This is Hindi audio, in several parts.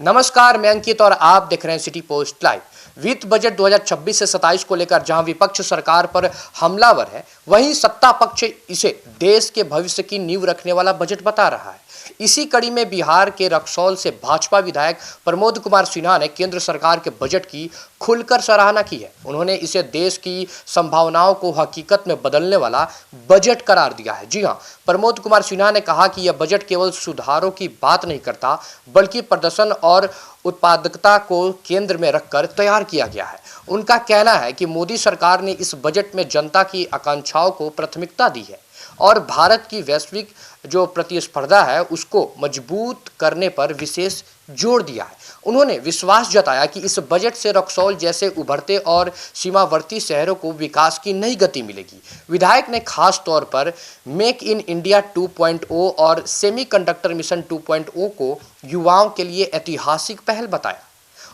नमस्कार, मैं अंकित और आप देख रहे हैं सिटी पोस्ट लाइव। वित्त बजट 2026 से 27 को लेकर जहां विपक्ष सरकार पर हमलावर है, वहीं सत्ता पक्ष इसे देश के भविष्य की नींव रखने वाला बजट बता रहा है। इसी कड़ी में बिहार के रक्सौल से भाजपा विधायक प्रमोद कुमार सिन्हा ने केंद्र सरकार के बजट की खुलकर सराहना की है। उन्होंने इसे देश की संभावनाओं को हकीकत में बदलने वाला बजट करार दिया है। जी हां, प्रमोद कुमार सिन्हा ने कहा कि यह बजट केवल सुधारों की बात नहीं करता, बल्कि प्रदर्शन और उत्पादकता को केंद्र में रखकर तैयार किया गया है। उनका कहना है कि मोदी सरकार ने इस बजट में जनता की आकांक्षाओं को प्राथमिकता दी है और भारत की वैश्विक जो प्रतिस्पर्धा है उसको मजबूत करने पर विशेष जोर दिया है। उन्होंने विश्वास जताया कि इस बजट से रक्सौल जैसे उभरते और सीमावर्ती शहरों को विकास की नई गति मिलेगी। विधायक ने खास तौर पर मेक इन इंडिया 2.0 और सेमीकंडक्टर मिशन 2.0 को युवाओं के लिए ऐतिहासिक पहल बताया।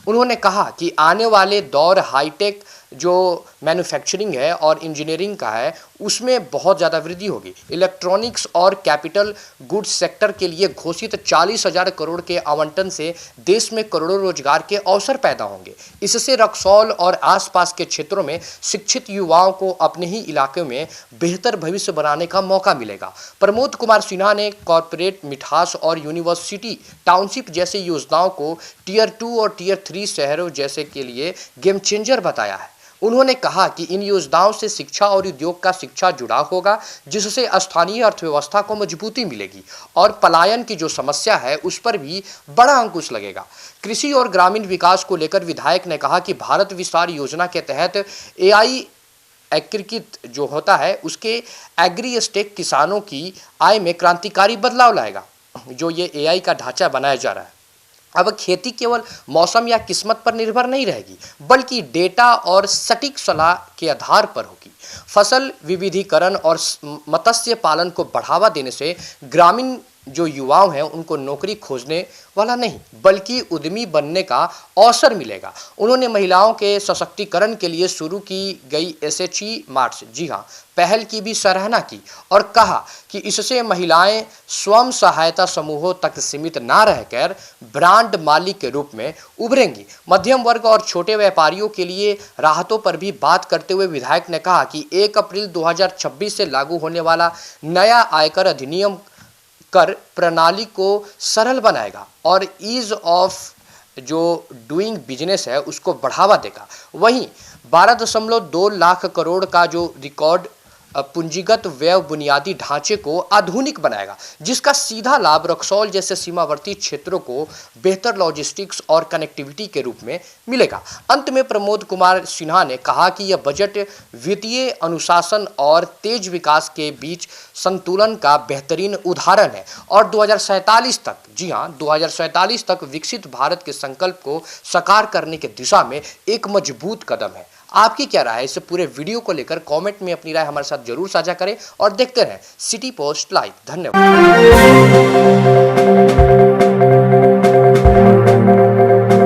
उन्होंने कहा कि आने वाले दौर हाईटेक जो मैन्युफैक्चरिंग है और इंजीनियरिंग का है, उसमें बहुत ज़्यादा वृद्धि होगी। इलेक्ट्रॉनिक्स और कैपिटल गुड्स सेक्टर के लिए घोषित 40,000 करोड़ के आवंटन से देश में करोड़ों रोजगार के अवसर पैदा होंगे। इससे रक्सौल और आसपास के क्षेत्रों में शिक्षित युवाओं को अपने ही इलाके में बेहतर भविष्य बनाने का मौका मिलेगा। प्रमोद कुमार सिन्हा ने कॉरपोरेट मिठास और यूनिवर्सिटी टाउनशिप जैसी योजनाओं को टियर 2 और टियर 3 शहरों जैसे के लिए गेम चेंजर बताया है। उन्होंने कहा कि इन योजनाओं से शिक्षा और उद्योग का शिक्षा जुड़ाव होगा, जिससे स्थानीय अर्थव्यवस्था को मजबूती मिलेगी और पलायन की जो समस्या है उस पर भी बड़ा अंकुश लगेगा। कृषि और ग्रामीण विकास को लेकर विधायक ने कहा कि भारत विस्तार योजना के तहत एआई एकीकृत जो होता है उसके एग्री स्टेक किसानों की आय में क्रांतिकारी बदलाव लाएगा। जो ये एआई का ढांचा बनाया जा रहा है, अब खेती केवल मौसम या किस्मत पर निर्भर नहीं रहेगी, बल्कि डेटा और सटीक सलाह के आधार पर होगी। फसल विविधीकरण और मत्स्य पालन को बढ़ावा देने से ग्रामीण जो युवाओं हैं उनको नौकरी खोजने वाला नहीं, बल्कि उद्यमी बनने का अवसर मिलेगा। उन्होंने महिलाओं के सशक्तिकरण के लिए शुरू की गई एसएचजी मार्च, जी हाँ, पहल की भी सराहना की और कहा कि इससे महिलाएं स्वयं सहायता समूहों तक सीमित ना रहकर ब्रांड मालिक के रूप में उभरेंगी। मध्यम वर्ग और छोटे व्यापारियों के लिए राहतों पर भी बात करते हुए विधायक ने कहा कि 1 अप्रैल 2026 से लागू होने वाला नया आयकर अधिनियम कर प्रणाली को सरल बनाएगा और ईज ऑफ जो डूइंग बिजनेस है उसको बढ़ावा देगा। वहीं 12.2 लाख करोड़ का जो रिकॉर्ड पूंजीगत व्यय बुनियादी ढांचे को आधुनिक बनाएगा, जिसका सीधा लाभ रक्सौल जैसे सीमावर्ती क्षेत्रों को बेहतर लॉजिस्टिक्स और कनेक्टिविटी के रूप में मिलेगा। अंत में प्रमोद कुमार सिन्हा ने कहा कि यह बजट वित्तीय अनुशासन और तेज विकास के बीच संतुलन का बेहतरीन उदाहरण है और 2047 तक, जी हाँ, 2047 तक विकसित भारत के संकल्प को साकार करने की दिशा में एक मजबूत कदम है। आपकी क्या राय है इस पूरे वीडियो को लेकर? कमेंट में अपनी राय हमारे साथ जरूर साझा करें और देखते रहें सिटी पोस्ट लाइव। धन्यवाद।